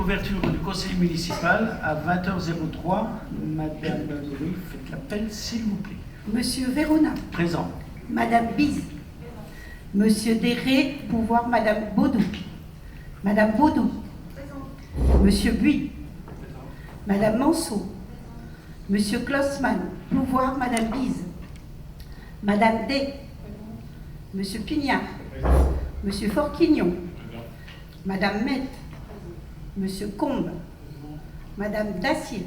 ouverture du conseil municipal à 20h03. Madame Louis, faites l'appel, s'il vous plaît. Monsieur Vérona. Présent. Madame Bise. Monsieur Déré, pouvoir Madame Baudou. Madame Baudou. Présent. Monsieur Buis. Présent. Madame Manceau. Monsieur Klossmann, pouvoir Madame Bise. Madame Day. Présent. Monsieur Pignard. Présent. Monsieur Forquignon. Présent. Madame Mette. Monsieur Combe. Présent. Madame Dacier.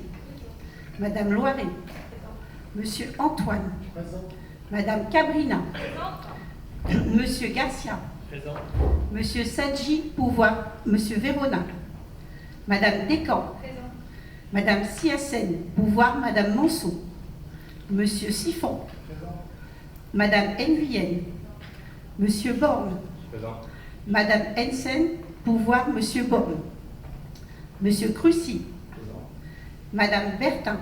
Madame Loiret. Présent. Monsieur Antoine. Présent. Madame Cabrina. Présent. Monsieur Garcia. Présent. Monsieur Sadji, pouvoir Monsieur Vérona. Madame Descamps. Présent. Madame Siassen, pouvoir Madame Manceau. Monsieur Siffon. Présent. Madame Nguyen. Monsieur Borne. Présent. Madame Hensen, pouvoir Monsieur Borne. Monsieur Crucy. Présent. Madame Bertin.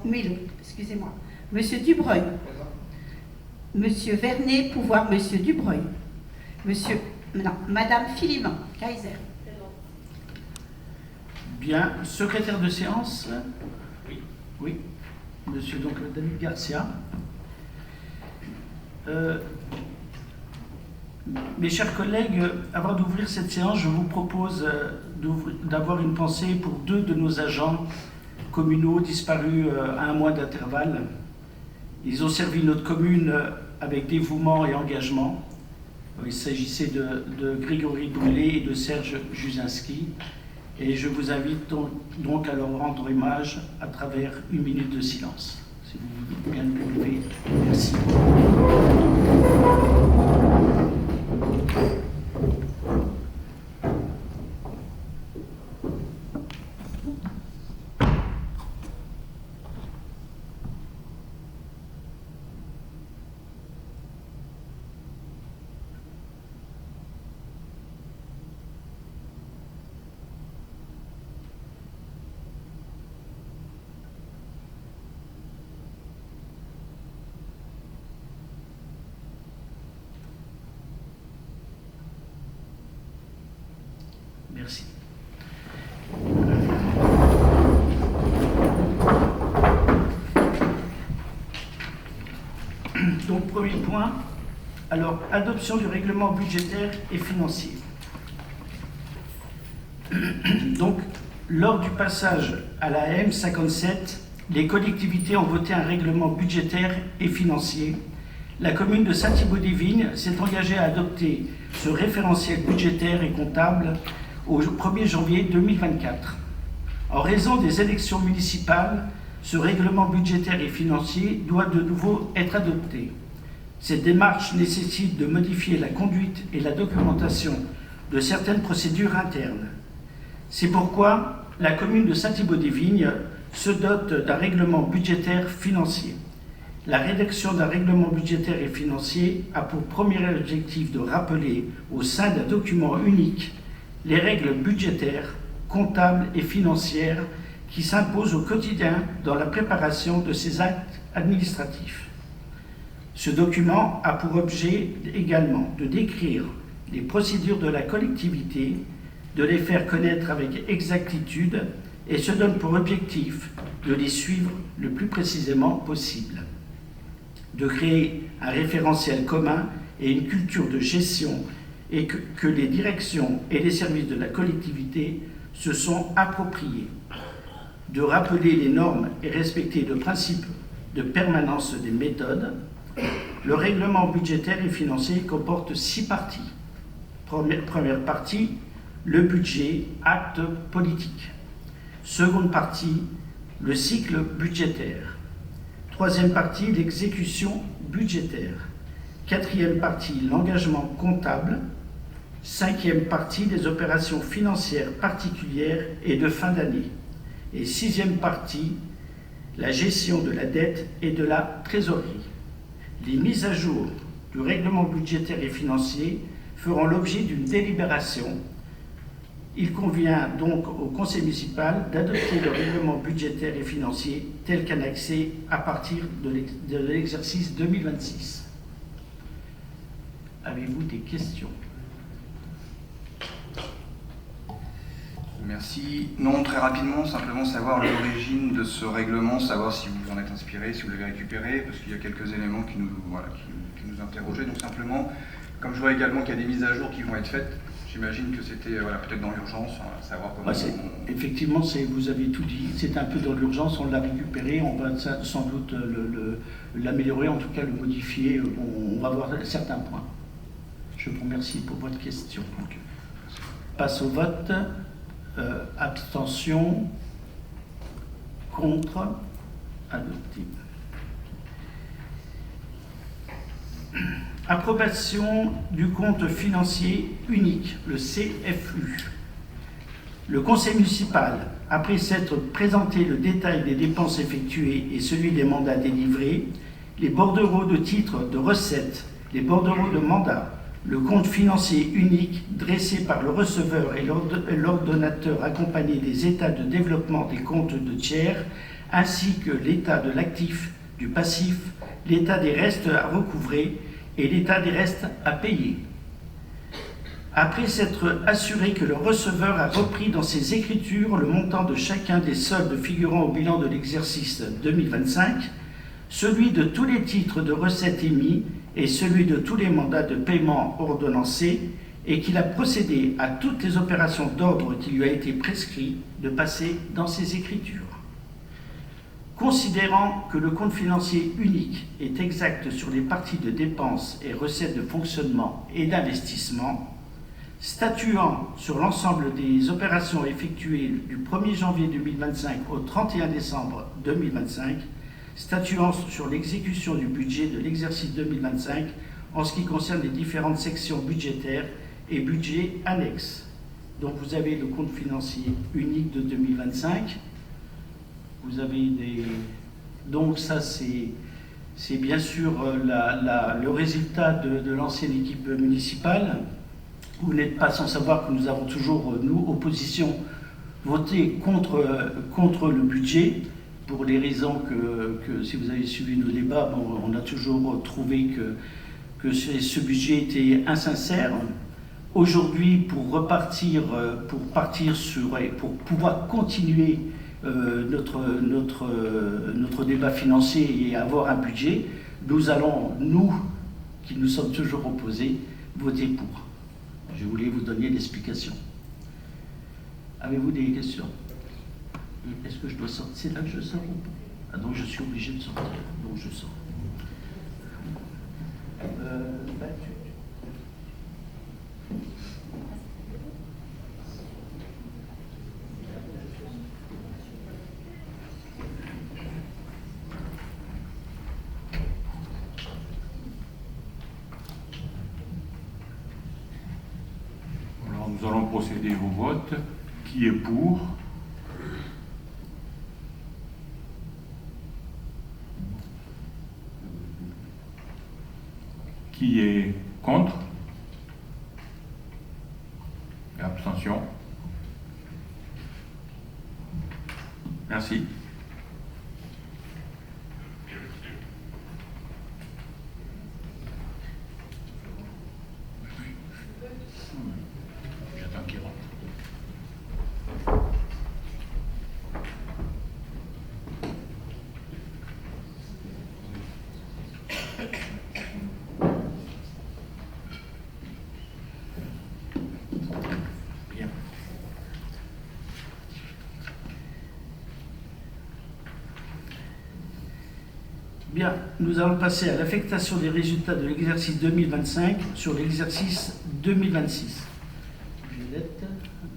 Milo, excusez-moi. Monsieur Dubreuil. Présent. Monsieur Vernet, pouvoir Monsieur Dubreuil. Madame Philippin, Kaiser. Présent. Bien. Secrétaire de séance. Oui. Oui. Monsieur donc David Garcia. Mes chers collègues, avant d'ouvrir cette séance, je vous propose d'avoir une pensée pour deux de nos agents communaux disparus à un mois d'intervalle. Ils ont servi notre commune avec dévouement et engagement. Il s'agissait de Grégory Brûlé et de Serge Jusinski. Et je vous invite donc à leur rendre hommage à travers une minute de silence. Si vous voulez bien le lever. Merci. Merci. Donc, premier point, alors, adoption du règlement budgétaire et financier. Donc, lors du passage à la M57, les collectivités ont voté un règlement budgétaire et financier. La commune de Saint-Thibault-des-Vignes s'est engagée à adopter ce référentiel budgétaire et comptable au 1er janvier 2024. En raison des élections municipales, ce règlement budgétaire et financier doit de nouveau être adopté. Cette démarche nécessite de modifier la conduite et la documentation de certaines procédures internes. C'est pourquoi la commune de Saint-Thibault-des-Vignes se dote d'un règlement budgétaire financier. La rédaction d'un règlement budgétaire et financier a pour premier objectif de rappeler au sein d'un document unique les règles budgétaires, comptables et financières qui s'imposent au quotidien dans la préparation de ces actes administratifs. Ce document a pour objet également de décrire les procédures de la collectivité, de les faire connaître avec exactitude et se donne pour objectif de les suivre le plus précisément possible, de créer un référentiel commun et une culture de gestion et que les directions et les services de la collectivité se sont appropriés, de rappeler les normes et respecter le principe de permanence des méthodes. Le règlement budgétaire et financier comporte 6 parties. Première partie, le budget, acte politique. Seconde partie, le cycle budgétaire. Troisième partie, l'exécution budgétaire. Quatrième partie, l'engagement comptable. Cinquième partie, les opérations financières particulières et de fin d'année. Et sixième partie, la gestion de la dette et de la trésorerie. Les mises à jour du règlement budgétaire et financier feront l'objet d'une délibération. Il convient donc au conseil municipal d'adopter le règlement budgétaire et financier tel qu'annexé à partir de l'exercice 2026. Avez-vous des questions? Merci. Non, très rapidement, simplement savoir l'origine de ce règlement, savoir si vous en êtes inspiré, si vous l'avez récupéré, parce qu'il y a quelques éléments qui nous interrogeaient. Donc simplement, comme je vois également qu'il y a des mises à jour qui vont être faites, j'imagine que c'était peut-être dans l'urgence, savoir comment... Effectivement, vous avez tout dit, c'est un peu dans l'urgence, on l'a récupéré, on va sans doute l'améliorer, en tout cas le modifier, on va voir certains points. Je vous remercie pour votre question. Passe au vote. Abstention. Contre. Adopté. Approbation du compte financier unique, le CFU. Le conseil municipal, après s'être présenté le détail des dépenses effectuées et celui des mandats délivrés, les bordereaux de titres de recettes, les bordereaux de mandats, le compte financier unique dressé par le receveur et l'ordonnateur accompagné des états de développement des comptes de tiers, ainsi que l'état de l'actif, du passif, l'état des restes à recouvrer et l'état des restes à payer. Après s'être assuré que le receveur a repris dans ses écritures le montant de chacun des soldes figurant au bilan de l'exercice 2025, celui de tous les titres de recettes émis et celui de tous les mandats de paiement ordonnancés, et qu'il a procédé à toutes les opérations d'ordre qui lui a été prescrit de passer dans ses écritures. Considérant que le compte financier unique est exact sur les parties de dépenses et recettes de fonctionnement et d'investissement, statuant sur l'ensemble des opérations effectuées du 1er janvier 2025 au 31 décembre 2025, statuant sur l'exécution du budget de l'exercice 2025 en ce qui concerne les différentes sections budgétaires et budgets annexes. Donc vous avez le compte financier unique de 2025. Vous avez des... Donc ça c'est bien sûr le résultat de l'ancienne équipe municipale. Vous n'êtes pas sans savoir que nous avons toujours, nous, opposition, voté contre le budget, pour les raisons que si vous avez suivi nos débats, bon, on a toujours trouvé que ce budget était insincère. Aujourd'hui, pour pouvoir continuer notre débat financier et avoir un budget, nous allons, nous, qui nous sommes toujours opposés, voter pour. Je voulais vous donner l'explication. Avez-vous des questions? Est-ce que je dois sortir? C'est là que je sors ou pas? Ah, donc je suis obligé de sortir. Donc je sors. Alors nous allons procéder au vote. Qui est pour? Qui est contre? Et abstention? Merci. J'attends qu'il rentre. Bien, nous allons passer à l'affectation des résultats de l'exercice 2025 sur l'exercice 2026. Juliette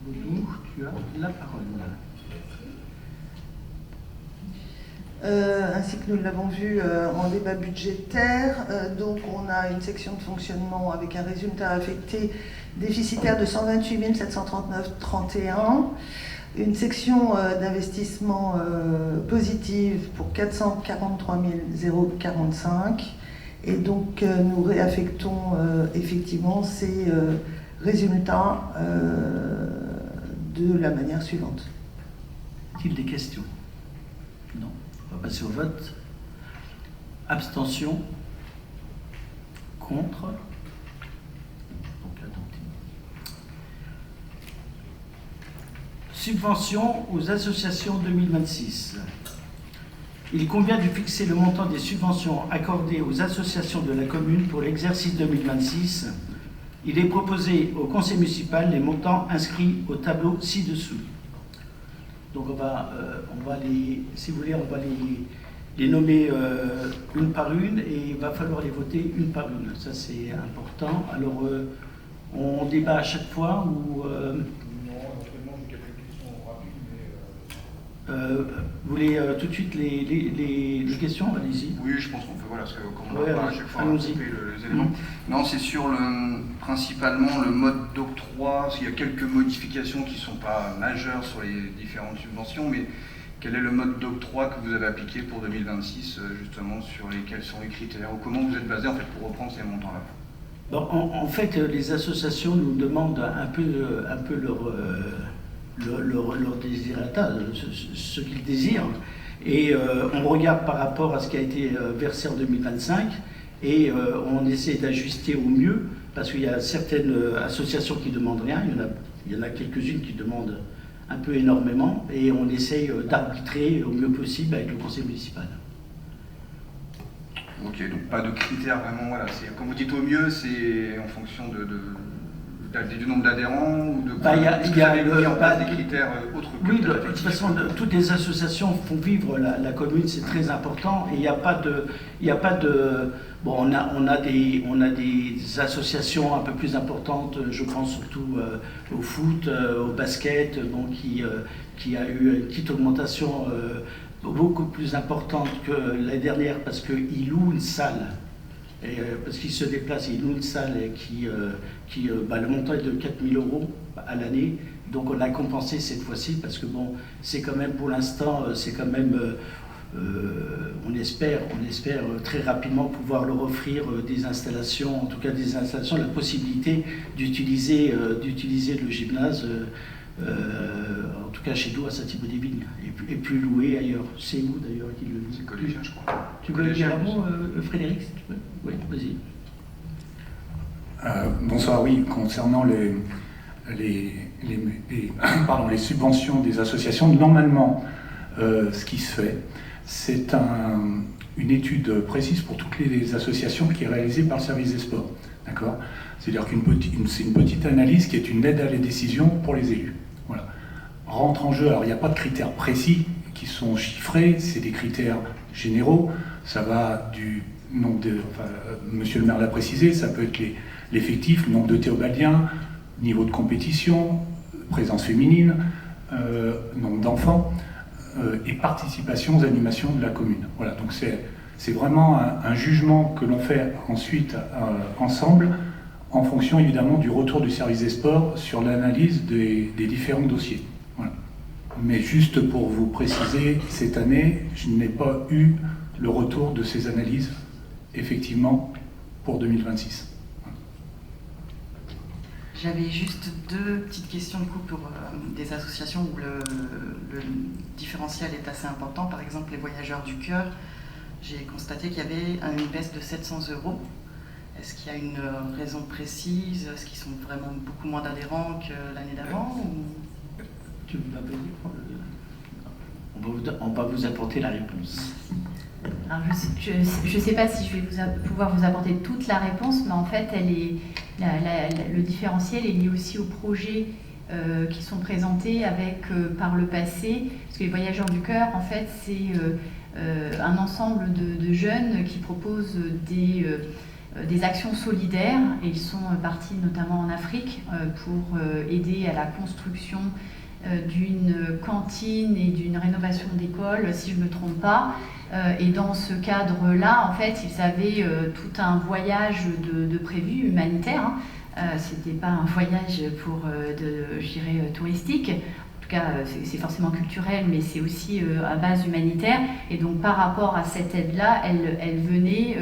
Baudou, tu as la parole. Ainsi que nous l'avons vu en débat budgétaire, donc on a une section de fonctionnement avec un résultat affecté déficitaire de 128 739,31, une section d'investissement positive pour 443 045, et donc nous réaffectons effectivement ces résultats de la manière suivante. Y-a-t-il des questions? Non. On va passer au vote. Abstention. Contre. Donc adopté. subventions aux associations 2026. Il convient de fixer le montant des subventions accordées aux associations de la commune pour l'exercice 2026. Il est proposé au conseil municipal les montants inscrits au tableau ci-dessous. Donc on va les, si vous voulez, on va les nommer une par une et il va falloir les voter une par une. Ça c'est important. Alors on débat à chaque fois ou vous voulez tout de suite les questions? Allez-y. Oui, je pense qu'on peut, voilà, parce que comme on Ouais, va à chaque fois allons-y. regrouper les éléments. Non, c'est sur principalement le mode d'octroi, parce qu'il y a quelques modifications qui ne sont pas majeures sur les différentes subventions, mais quel est le mode d'octroi que vous avez appliqué pour 2026, justement, sur quels sont les critères, ou comment vous êtes basé en fait pour reprendre ces montants-là? Bon, en fait, les associations nous demandent un peu leur désirata, ce qu'ils désirent. Et on regarde par rapport à ce qui a été versé en 2025 et on essaie d'ajuster au mieux parce qu'il y a certaines associations qui ne demandent rien, il y en a quelques-unes qui demandent un peu énormément et on essaye d'arbitrer au mieux possible avec le conseil municipal. Ok, donc pas de critères vraiment, voilà. Quand vous dites au mieux, c'est en fonction du nombre d'adhérents ou de quoi? Il y a mis en place des critères autres que oui, de toute façon, toutes les associations font vivre la commune, c'est très important. Et il n'y a pas de, bon, on a des associations un peu plus importantes. Je pense surtout au foot, au basket, bon, qui a eu une petite augmentation beaucoup plus importante que l'année dernière parce qu'ils louent une salle. Et, parce qu'ils se déplacent, ils louent une salle le montant est de 4 000 € à l'année. Donc on a compensé cette fois-ci parce que bon, c'est quand même pour l'instant, c'est quand même, on espère très rapidement pouvoir leur offrir des installations, en tout cas des installations, la possibilité d'utiliser le gymnase, en tout cas chez nous à Saint-Thibaud-des-Vignes, et plus loué ailleurs. C'est où d'ailleurs qui le loue? C'est collégien, je crois. Tu veux dire un mot, Frédéric, si tu peux? Oui, vas-y. Bonsoir, oui, concernant les subventions des associations, normalement, ce qui se fait, c'est une étude précise pour toutes les associations qui est réalisée par le service des sports. D'accord ? C'est-à-dire c'est une petite analyse qui est une aide à la décision pour les élus. Voilà. Rentre en jeu, alors il n'y a pas de critères précis qui sont chiffrés, c'est des critères généraux. Ça va du nombre de, monsieur le maire l'a précisé, ça peut être l'effectif, le nombre de théobaldiens, niveau de compétition, présence féminine, nombre d'enfants et participation aux animations de la commune. Voilà, donc c'est vraiment un jugement que l'on fait ensuite ensemble, en fonction évidemment du retour du service des sports sur l'analyse des différents dossiers. Voilà. Mais juste pour vous préciser, cette année, je n'ai pas eu le retour de ces analyses, effectivement, pour 2026. Voilà. J'avais juste deux petites questions de coup pour des associations où le différentiel est assez important. Par exemple, les Voyageurs du Cœur, j'ai constaté qu'il y avait une baisse de 700 €. Est-ce qu'il y a une raison précise? Est-ce qu'ils sont vraiment beaucoup moins d'adhérents que l'année d'avant ou... Tu vas on va vous apporter la réponse. Alors, je ne sais pas si je vais pouvoir vous apporter toute la réponse, mais en fait, le différentiel est lié aussi aux projets qui sont présentés par le passé. Parce que les Voyageurs du Cœur, en fait, c'est un ensemble de jeunes qui proposent des actions solidaires, et ils sont partis notamment en Afrique pour aider à la construction d'une cantine et d'une rénovation d'école, si je ne me trompe pas. Et dans ce cadre-là, en fait, ils avaient tout un voyage de prévu humanitaire. C'était pas un voyage touristique. En tout cas, c'est forcément culturel, mais c'est aussi à base humanitaire. Et donc, par rapport à cette aide-là, elle venait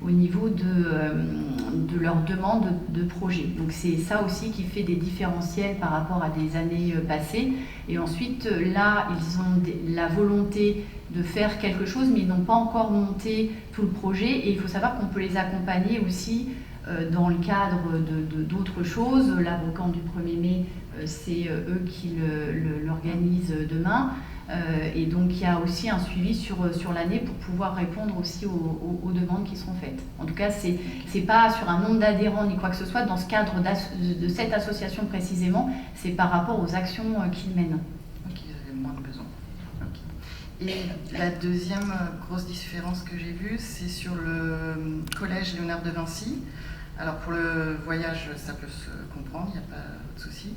au niveau de leur demande de projet. Donc, c'est ça aussi qui fait des différentiels par rapport à des années passées. Et ensuite, là, ils ont la volonté de faire quelque chose, mais ils n'ont pas encore monté tout le projet. Et il faut savoir qu'on peut les accompagner aussi dans le cadre d'autres choses. L'Avocant du 1er mai, c'est eux qui l'organisent demain. Et donc il y a aussi un suivi sur l'année pour pouvoir répondre aussi aux demandes qui seront faites. En tout cas, c'est pas sur un nombre d'adhérents ni quoi que ce soit. Dans ce cadre de cette association précisément, c'est par rapport aux actions qu'ils mènent. Donc ils avaient moins de besoins. Okay. Et la deuxième grosse différence que j'ai vue, c'est sur le collège Léonard de Vinci. Alors pour le voyage, ça peut se comprendre, il n'y a pas de souci.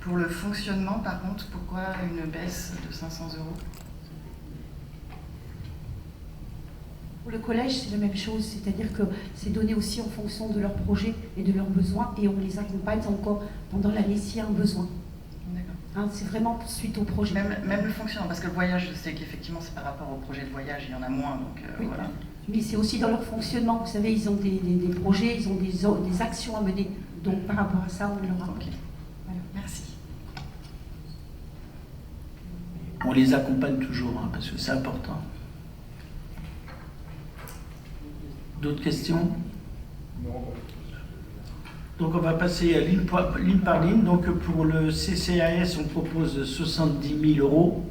Pour le fonctionnement, par contre, pourquoi une baisse de 500 €? Pour le collège, c'est la même chose, c'est-à-dire que c'est donné aussi en fonction de leurs projets et de leurs besoins, et on les accompagne encore pendant l'année s'il y a un besoin. Hein, c'est vraiment suite au projet. Même le fonctionnement, parce que le voyage, je sais qu'effectivement, c'est par rapport au projet de voyage, il y en a moins, donc oui. voilà. Mais c'est aussi dans leur fonctionnement, vous savez, ils ont des projets, ils ont des actions à mener, donc par rapport à ça, on leur apporte. Okay. Voilà. Merci. On les accompagne toujours, hein, parce que c'est important. D'autres questions? Donc on va passer à ligne par ligne. Donc pour le CCAS, on propose 70 000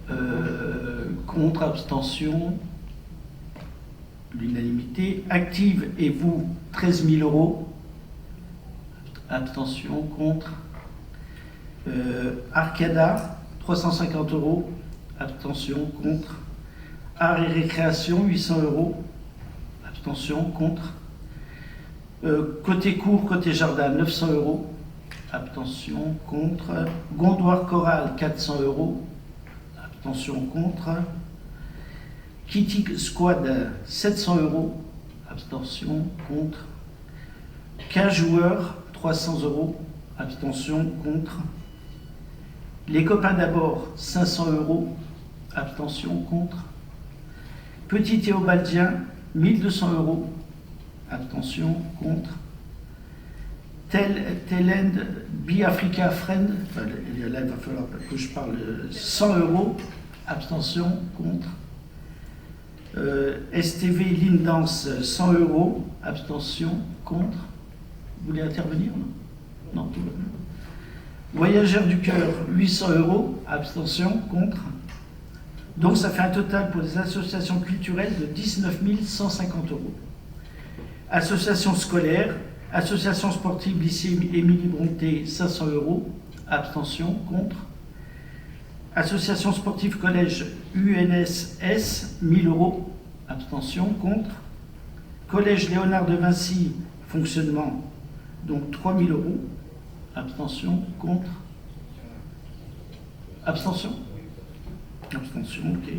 €. Contre, abstention, l'unanimité. Active et vous, 13 000 €. Abstention, contre. Arcada, 350 €. Abstention, contre. Art et récréation, 800 €. Abstention, contre. Côté cours, côté jardin, 900 €. Abstention, contre. Gondoire chorale, 400 €. Abstention, contre. Kitty Squad, 700 €. Abstention, contre. 15 joueurs, 300 €. Abstention, contre. Les copains d'abord, 500 €. Abstention, contre. Petit Théobaldien, 1200 €. Abstention, contre. Telend Bi-Africa Friend, enfin, là il va falloir que je parle, 100 €. Abstention, contre. STV Lindance, 100 €. Abstention, contre. Vous voulez intervenir? Non, tout va bien. Voyageurs du cœur, 800 €. Abstention, contre. Donc ça fait un total pour les associations culturelles de 19 150 €. Association scolaire, association sportive lycée Émilie Bronté, 500 €. Abstention, contre. Association sportive collège UNSS, 1000 €. Abstention, contre. Collège Léonard de Vinci, fonctionnement, donc 3000 €. Abstention, contre. Abstention. Abstention, ok.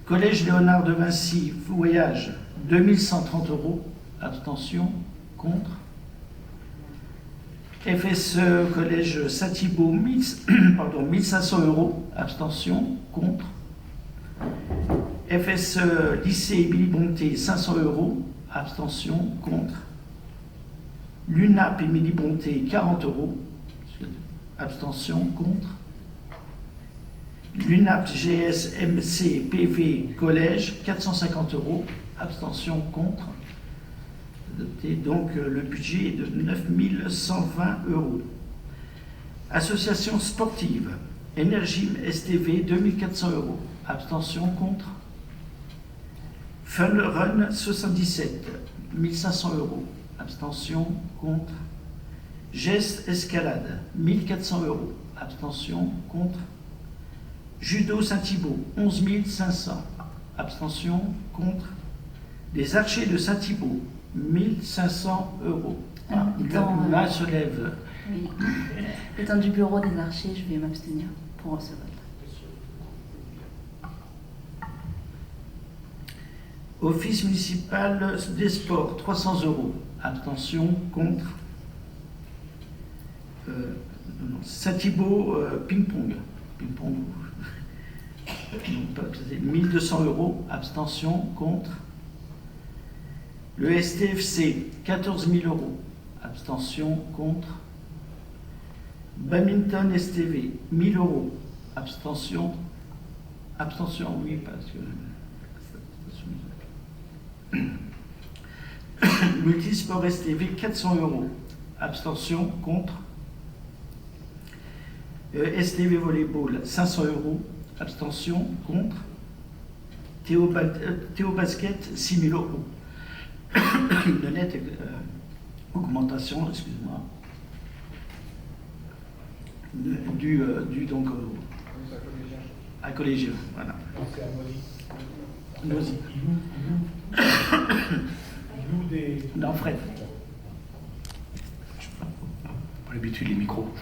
Collège Léonard de Vinci, voyage, 2130 €. Abstention, contre. FSE, collège Saint-Thibault, 1500 €. Abstention, contre. FSE, lycée Émilie Bronté, 500 €. Abstention, contre. L'UNAP Émilie Bronté, 40 €. Abstention, contre. L'UNAP GSMC PV collège, 450 €. Abstention, contre. Adopté. Donc le budget est de 9 120 €. Association sportive, Énergie STV, 2400 €. Abstention, contre. Fun Run 77, 1500 €. Abstention, contre. Geste Escalade, 1400 €. Abstention, contre. Judo Saint-Thibault, 11 500. Abstention, contre. Les Archers de Saint-Thibault, 1500 €. Alors, La main se lève. Oui. Étant du bureau des archers, je vais m'abstenir pour ce vote. Office municipal des sports, 300 €. Abstention, contre. Saint-Thibault, ping-pong. Ping-pong. 1200 €. Abstention, contre. Le STFC, 14 000 €. Abstention, contre. Badminton STV, 1000 €. Abstention. Abstention, oui, parce que... Multisport STV, 400 €. Abstention, contre. STV Volleyball, 500 €. Abstention, contre. Théo Basket, 6 000 €. De nette augmentation, excuse-moi, dû donc à collégien. Voilà. Noisy. Non, Fred. Pour l'habitude, les micros.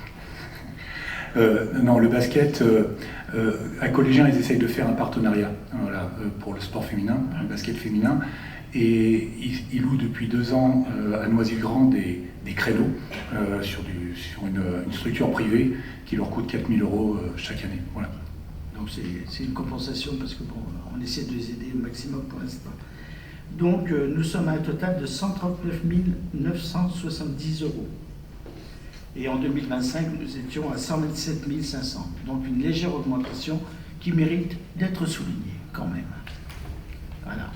Non, le basket, à Collégien, ils essayent de faire un partenariat, voilà, pour le sport féminin, le basket féminin. Et ils louent depuis 2 ans à Noisy-le-Grand des créneaux sur une structure privée qui leur coûte 4 000 € chaque année. Voilà. Donc c'est une compensation parce que bon, on essaie de les aider au maximum pour l'instant. Donc nous sommes à un total de 139 970 €. Et en 2025, nous étions à 127 500. Donc une légère augmentation qui mérite d'être soulignée quand même. Voilà.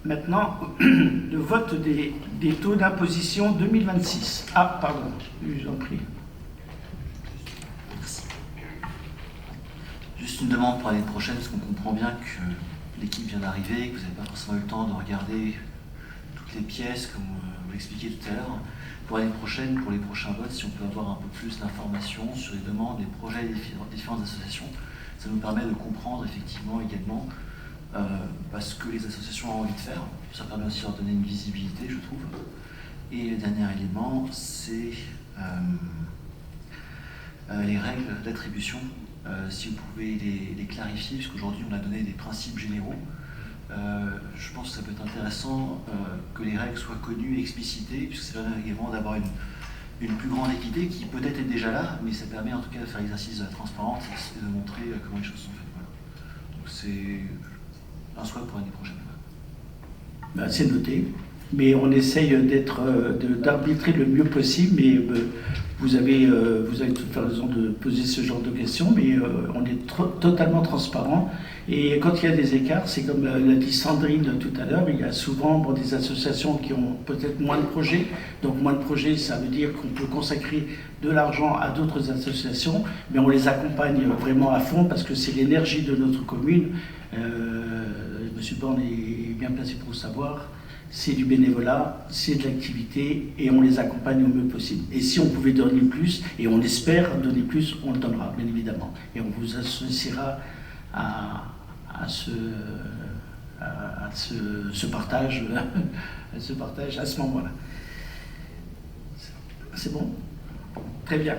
Maintenant, le vote des taux d'imposition 2026. Ah, pardon, je vous en prie. Merci. Juste une demande pour l'année prochaine, parce qu'on comprend bien que l'équipe vient d'arriver, que vous n'avez pas forcément eu le temps de regarder toutes les pièces, comme vous l'expliquiez tout à l'heure. Pour l'année prochaine, pour les prochains votes, si on peut avoir un peu plus d'informations sur les demandes, les projets des différentes associations, ça nous permet de comprendre effectivement également ce que les associations ont envie de faire. Ça permet aussi de leur donner une visibilité, je trouve. Et le dernier élément, c'est les règles d'attribution. Si vous pouvez les clarifier, puisqu'aujourd'hui on a donné des principes généraux. Je pense que ça peut être intéressant que les règles soient connues et explicitées, puisque ça permet également d'avoir une plus grande équité qui peut-être est déjà là, mais ça permet en tout cas de faire l'exercice de la transparence et de montrer comment les choses sont faites. Voilà. Donc c'est un souhait pour l'année prochaine. Ben, c'est noté, mais on essaye d'arbitrer le mieux possible, mais vous avez toute raison de poser ce genre de questions, mais on est totalement transparent. Et quand il y a des écarts, c'est comme l'a dit Sandrine tout à l'heure, il y a souvent des associations qui ont peut-être moins de projets. Donc moins de projets, ça veut dire qu'on peut consacrer de l'argent à d'autres associations, mais on les accompagne vraiment à fond parce que c'est l'énergie de notre commune. Monsieur Borne est bien placé pour le savoir. C'est du bénévolat, c'est de l'activité et on les accompagne au mieux possible. Et si on pouvait donner plus, et on espère donner plus, on le donnera, bien évidemment. Et on vous associera à ce partage, à ce moment-là. C'est bon? Très bien.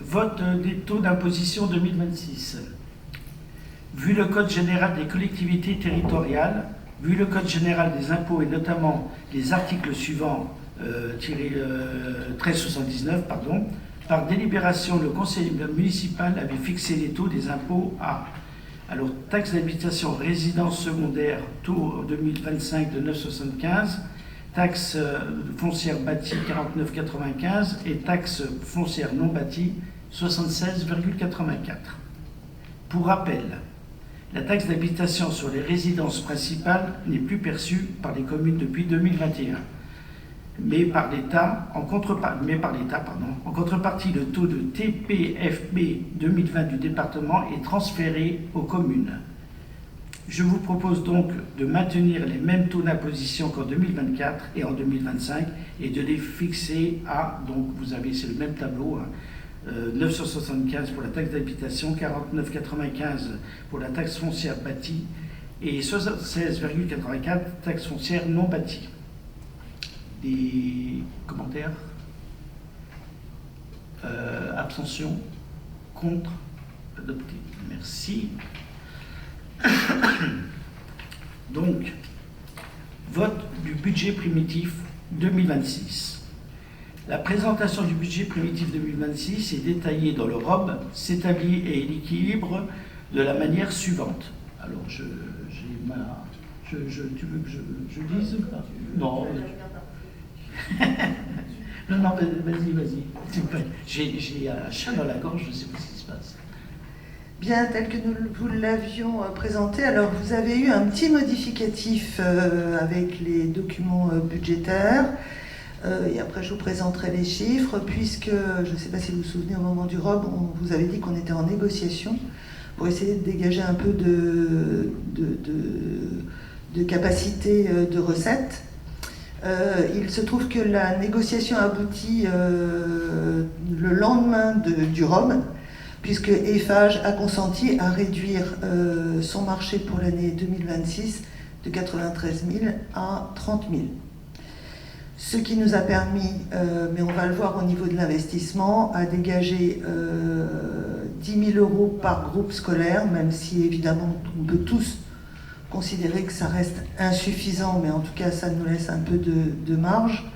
Vote des taux d'imposition 2026. Vu le Code général des collectivités territoriales, vu le Code général des impôts et notamment les articles suivants, 1379, pardon, par délibération, le conseil municipal avait fixé les taux des impôts à, alors, taxe d'habitation résidence secondaire, taux 2025 de 9,75, taxe foncière bâtie 49,95 et taxe foncière non bâtie 76,84. Pour rappel, la taxe d'habitation sur les résidences principales n'est plus perçue par les communes depuis 2021. Mais par l'État, en contrepartie, le taux de TPFB 2020 du département est transféré aux communes. Je vous propose donc de maintenir les mêmes taux d'imposition qu'en 2024 et en 2025 et de les fixer à, donc vous avez, c'est le même tableau, 9,75 pour la taxe d'habitation, 49,95 pour la taxe foncière bâtie et 76,84 taxe foncière non bâtie. Des commentaires? Abstention? Contre? Adopté. Merci. Donc, vote du budget primitif 2026. La présentation du budget primitif 2026 est détaillée dans le ROB, s'établit et l'équilibre de la manière suivante. Alors, tu veux que je dise ou pas? Non. Non, vas-y. J'ai un chat dans la gorge, je ne sais pas ce qui se passe. Bien, tel que nous vous l'avions présenté, alors vous avez eu un petit modificatif avec les documents budgétaires, et après je vous présenterai les chiffres, puisque, je ne sais pas si vous vous souvenez, au moment du ROB, on vous avait dit qu'on était en négociation pour essayer de dégager un peu de capacité de recettes. Il se trouve que la négociation aboutit le lendemain du ROM, puisque Eiffage a consenti à réduire son marché pour l'année 2026 de 93 000 à 30 000. Ce qui nous a permis, mais on va le voir au niveau de l'investissement, à dégager 10 000 euros par groupe scolaire, même si évidemment on peut tous considérer que ça reste insuffisant, mais en tout cas ça nous laisse un peu de marge.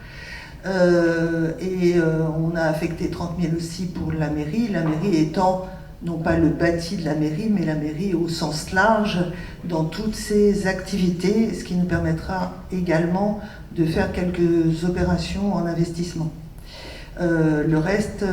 On a affecté 30 000 aussi pour la mairie étant non pas le bâti de la mairie, mais la mairie au sens large dans toutes ses activités, ce qui nous permettra également de faire quelques opérations en investissement. Le reste,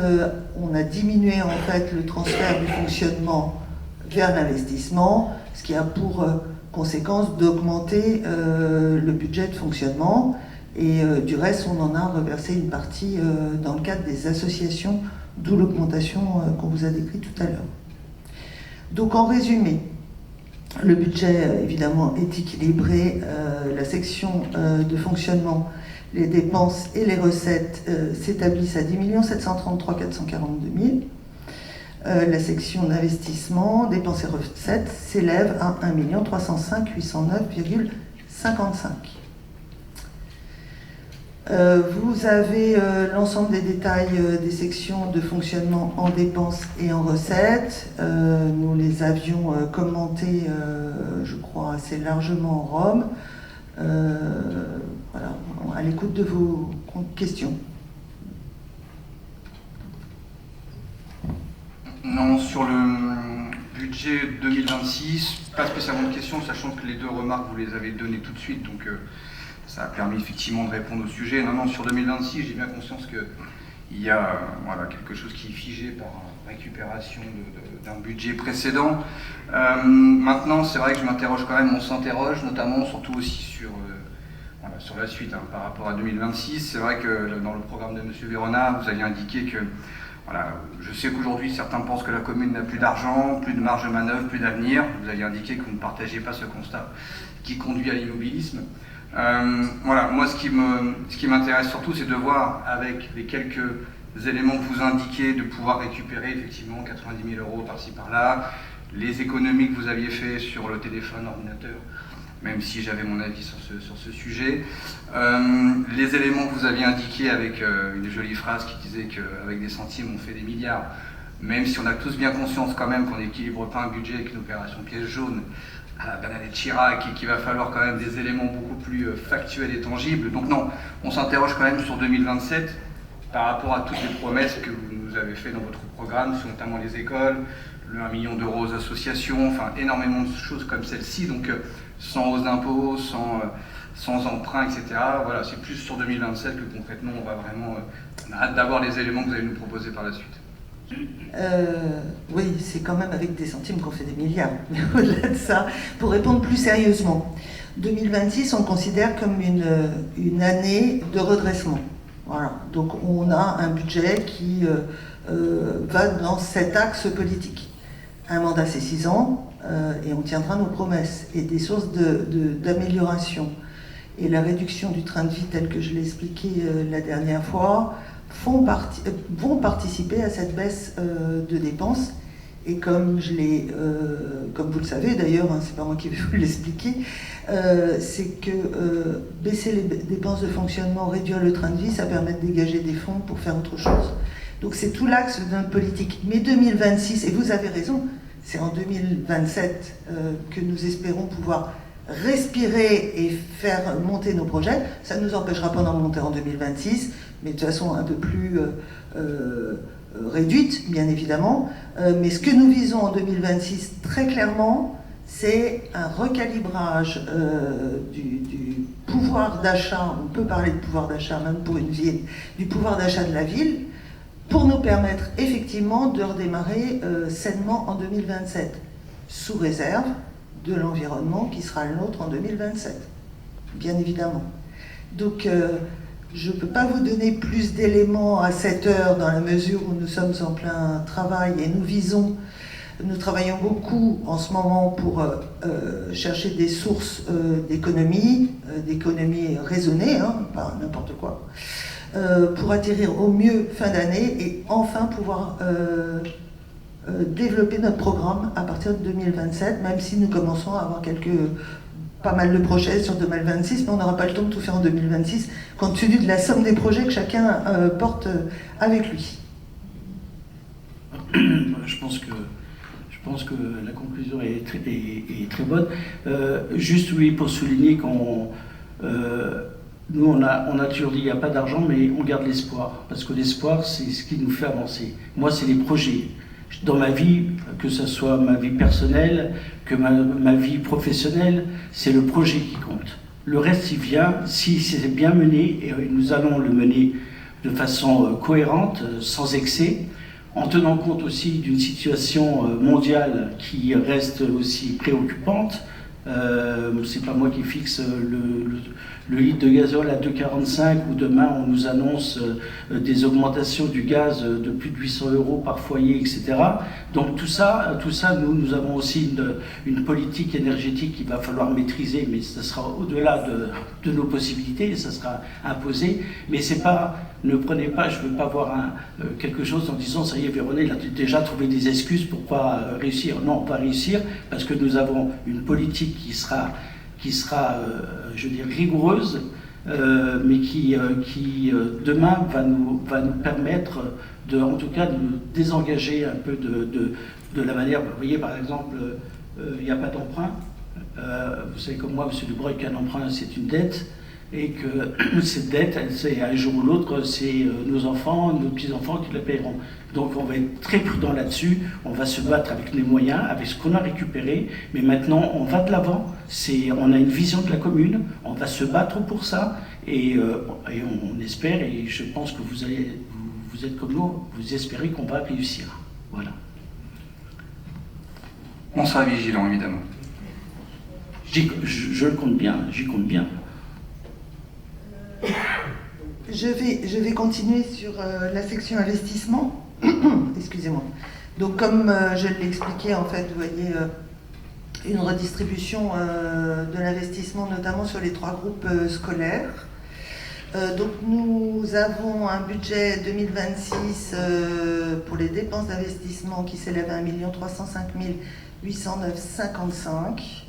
on a diminué en fait le transfert du fonctionnement vers l'investissement, ce qui a pour conséquence d'augmenter le budget de fonctionnement. Et du reste, on en a reversé une partie dans le cadre des associations, d'où l'augmentation qu'on vous a décrite tout à l'heure. Donc en résumé, le budget évidemment est équilibré. La section de fonctionnement, les dépenses et les recettes s'établissent à 10 733 442 000. La section d'investissement, dépenses et recettes s'élève à 1 305 809,55. Vous avez l'ensemble des détails des sections de fonctionnement en dépenses et en recettes. Nous les avions commentés, je crois, assez largement en Rome. Voilà, à l'écoute de vos questions. Non, sur le budget 2026, pas spécialement de questions, sachant que les deux remarques, vous les avez données tout de suite, donc ça a permis effectivement de répondre au sujet. Non, sur 2026, j'ai bien conscience qu'il y a quelque chose qui est figé par récupération d'un budget précédent. Maintenant, c'est vrai que je m'interroge quand même, on s'interroge notamment, surtout aussi sur la suite par rapport à 2026. C'est vrai que dans le programme de M. Vérona, vous aviez indiqué que, je sais qu'aujourd'hui certains pensent que la commune n'a plus d'argent, plus de marge de manœuvre, plus d'avenir. Vous aviez indiqué que vous ne partagez pas ce constat qui conduit à l'immobilisme. Moi ce qui m'intéresse surtout, c'est de voir avec les quelques éléments que vous indiquez, de pouvoir récupérer effectivement 90 000 euros par-ci par-là, les économies que vous aviez fait sur le téléphone, l'ordinateur, même si j'avais mon avis sur ce sujet, les éléments que vous aviez indiqués avec une jolie phrase qui disait qu'avec des centimes on fait des milliards, même si on a tous bien conscience quand même qu'on n'équilibre pas un budget avec une opération pièce jaune à la Bernadette Chirac, et qu'il va falloir quand même des éléments beaucoup plus factuels et tangibles. Donc non, on s'interroge quand même sur 2027 par rapport à toutes les promesses que vous nous avez faites dans votre programme, sur notamment les écoles, le 1 million d'euros aux associations, enfin énormément de choses comme celle-ci, donc sans hausse d'impôts, sans emprunt, etc. Voilà, c'est plus sur 2027 que concrètement on va vraiment... on a hâte d'avoir les éléments que vous allez nous proposer par la suite. Oui, c'est quand même avec des centimes qu'on fait des milliards. Mais au-delà de ça, pour répondre plus sérieusement, 2026, on considère comme une année de redressement. Voilà. Donc on a un budget qui va dans cet axe politique. Un mandat, c'est 6 ans, et on tiendra nos promesses. Et des sources d'amélioration et la réduction du train de vie, tel que je l'ai expliqué la dernière fois, vont participer à cette baisse de dépenses. Et comme vous le savez d'ailleurs, c'est pas moi qui vais vous l'expliquer, c'est que baisser les dépenses de fonctionnement, réduire le train de vie, ça permet de dégager des fonds pour faire autre chose. Donc c'est tout l'axe de notre politique. Mais 2026, et vous avez raison, c'est en 2027 que nous espérons pouvoir respirer et faire monter nos projets. Ça ne nous empêchera pas d'en monter en 2026, mais de façon un peu plus réduite, bien évidemment. Mais ce que nous visons en 2026, très clairement, c'est un recalibrage du pouvoir d'achat. On peut parler de pouvoir d'achat même pour une ville, du pouvoir d'achat de la ville, pour nous permettre effectivement de redémarrer sainement en 2027, sous réserve de l'environnement qui sera le nôtre en 2027, bien évidemment. Donc je ne peux pas vous donner plus d'éléments à cette heure dans la mesure où nous sommes en plein travail et nous travaillons beaucoup en ce moment pour chercher des sources d'économie raisonnée, hein, pas n'importe quoi, pour atterrir au mieux fin d'année et enfin pouvoir développer notre programme à partir de 2027, même si nous commençons à avoir pas mal de projets sur 2026, mais on n'aura pas le temps de tout faire en 2026, compte tenu de la somme des projets que chacun porte avec lui. Je pense que la conclusion est très bonne. Juste oui, pour souligner qu'on nous on a toujours dit il n'y a pas d'argent, mais on garde l'espoir, parce que l'espoir c'est ce qui nous fait avancer. Moi c'est les projets. Dans ma vie, que ce soit ma vie personnelle, que ma vie professionnelle, c'est le projet qui compte. Le reste, il vient, si c'est bien mené, et nous allons le mener de façon cohérente, sans excès, en tenant compte aussi d'une situation mondiale qui reste aussi préoccupante. C'est pas moi qui fixe le litre de gazole à 2,45 ou demain on nous annonce des augmentations du gaz de plus de 800 € par foyer, etc. Donc tout ça nous avons aussi une politique énergétique qu'il va falloir maîtriser, mais ça sera au-delà de nos possibilités, et ça sera imposé. Mais c'est pas, ne prenez pas, je ne veux pas voir quelque chose en disant ça y est, Véronique, il a déjà trouvé des excuses pour pas réussir. Non, on va réussir parce que nous avons une politique qui sera je veux dire, rigoureuse, mais qui demain va nous permettre en tout cas de nous désengager un peu de la manière. Vous voyez, par exemple, il n'y a pas d'emprunt. Vous savez comme moi, M. Dubreuil, qu'un emprunt c'est une dette, et que cette dette, c'est un jour ou l'autre, c'est nos enfants, nos petits-enfants qui la paieront. Donc on va être très prudent là-dessus, on va se battre avec les moyens, avec ce qu'on a récupéré, mais maintenant on va de l'avant, on a une vision de la commune, on va se battre pour ça, et on espère, et je pense que vous êtes comme nous, vous espérez qu'on va réussir. Voilà. On sera vigilant, évidemment. Je le compte bien, j'y compte bien. Je vais continuer sur la section investissement. Excusez-moi. Donc comme je l'ai expliqué, en fait, vous voyez une redistribution de l'investissement, notamment sur les 3 groupes scolaires. Donc nous avons un budget 2026 pour les dépenses d'investissement qui s'élève à 1 305 809,55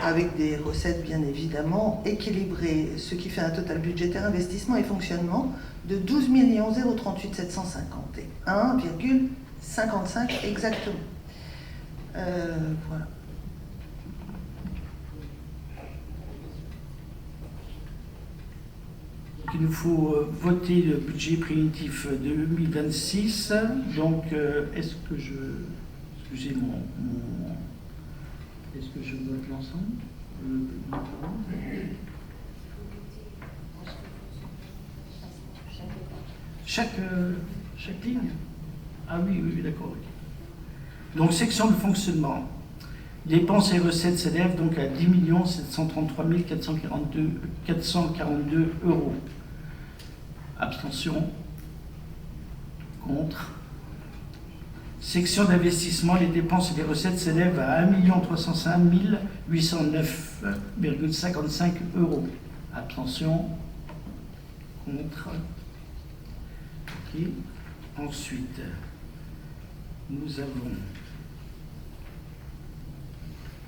avec des recettes bien évidemment équilibrées, ce qui fait un total budgétaire investissement et fonctionnement de 12 038 751,55 exactement. Voilà. Il nous faut voter le budget primitif 2026. Donc, est-ce que j'ai est-ce que je vote l'ensemble? Chaque ligne? Ah oui, d'accord. Okay. Donc, section de fonctionnement. Dépenses et recettes s'élèvent donc à 10 733 442 €. Abstention. Contre. Section d'investissement, les dépenses et les recettes s'élèvent à 1 305 809,55 €. Abstention. Contre. Ok. Ensuite, nous avons...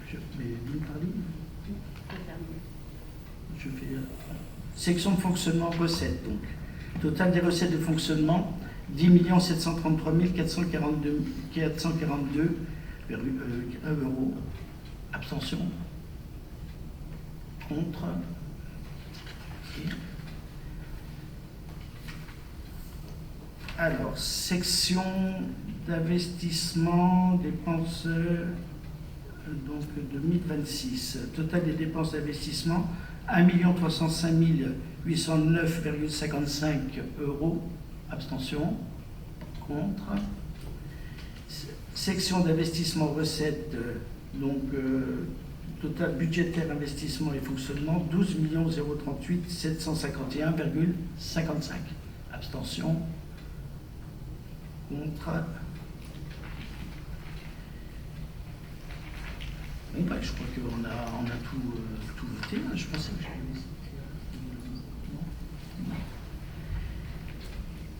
Je fais ligne par ligne. Je fais section de fonctionnement recettes. Donc, total des recettes de fonctionnement 10 733 442,1 €. Abstention. Contre. Okay. Alors, section d'investissement, dépenses donc 2026. Total des dépenses d'investissement 1 305 809,55 €. Abstention. Contre. Section d'investissement recettes, total budgétaire investissement et fonctionnement 12 038 751,55. Abstention. Contre. Bon, bah, je crois qu'on a tout voté. Je pensais que j'avais mis.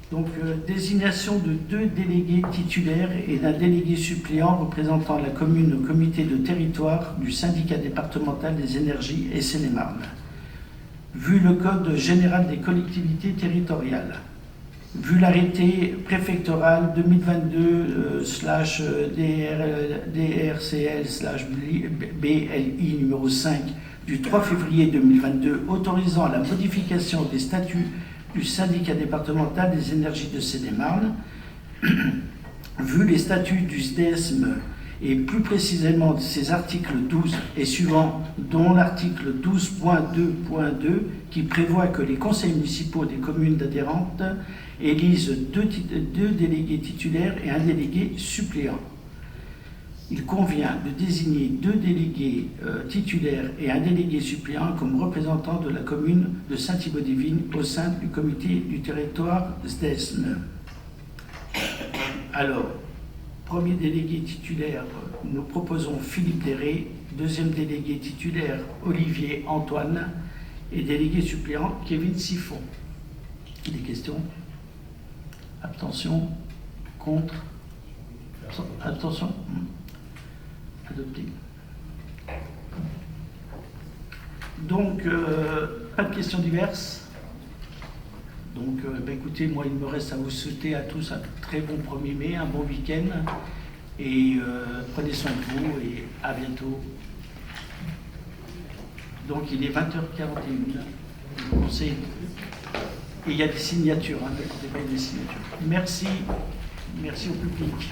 Donc, désignation de 2 délégués titulaires et d'un délégué suppléant représentant la commune au comité de territoire du syndicat départemental des énergies et Seine-et-Marne. Vu le Code général des collectivités territoriales, vu l'arrêté préfectoral 2022/DRCL/BLI numéro 5 du 3 février 2022 autorisant la modification des statuts du syndicat départemental des énergies de Seine-et-Marne, vu les statuts du SDESM et plus précisément de ses articles 12 et suivants, dont l'article 12.2.2 qui prévoit que les conseils municipaux des communes adhérentes élisent deux délégués titulaires et un délégué suppléant. Il convient de désigner 2 délégués titulaires et un délégué suppléant comme représentants de la commune de Saint-Thibaud-des-Vignes au sein du comité du territoire SDESM. Alors, premier délégué titulaire, nous proposons Philippe Déré, deuxième délégué titulaire Olivier Antoine et délégué suppléant Kevin Siffon. Des questions? Abstention? Contre? Abstention? Adopté. Donc, pas de questions diverses. Donc, écoutez, moi, il me reste à vous souhaiter à tous un très bon 1er mai, un bon week-end. Et prenez soin de vous et à bientôt. Donc, il est 20h41. Le conseil. Et il y a des signatures, des signatures. Merci. Merci au public.